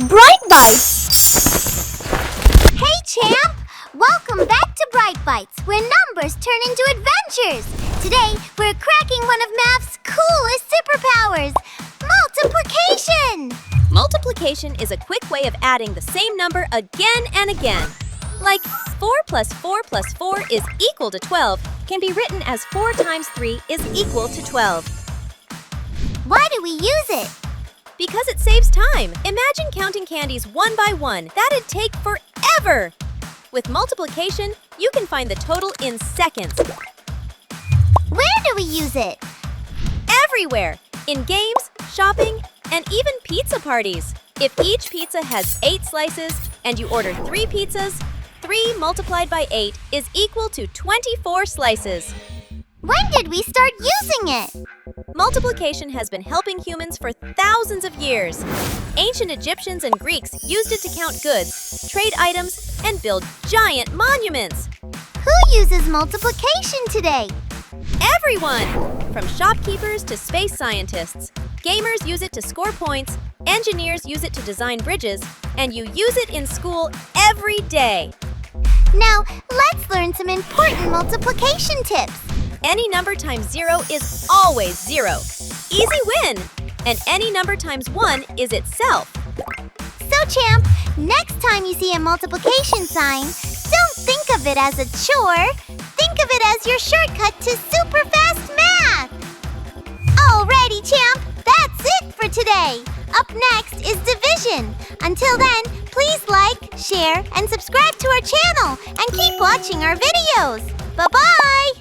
BrightBYTES! Hey, champ! Welcome back to BrightBYTES, where numbers turn into adventures. Today, we're cracking one of math's coolest superpowers, multiplication! Multiplication is a quick way of adding the same number again and again. Like 4 plus 4 plus 4 is equal to 12 can be written as 4 times 3 is equal to 12. Why do we use it? Because it saves time. Imagine counting candies one by one. That'd take forever. With multiplication, you can find the total in seconds. Where do we use it? Everywhere. In games, shopping, and even pizza parties. If each pizza has 8 slices and you order 3 pizzas, 3 multiplied by 8 is equal to 24 slices. When did we start using it? Multiplication has been helping humans for thousands of years. Ancient Egyptians and Greeks used it to count goods, trade items, and build giant monuments. Who uses multiplication today? Everyone! From shopkeepers to space scientists. Gamers use it to score points, engineers use it to design bridges, and you use it in school every day. Now, let's learn some important multiplication tips. Any number times 0 is always 0. Easy win! And any number times 1 is itself. So, champ, next time you see a multiplication sign, don't think of it as a chore. Think of it as your shortcut to super fast math. Alrighty, champ, that's it for today. Up next is division. Until then, please like, share, and subscribe to our channel and keep watching our videos. Bye-bye!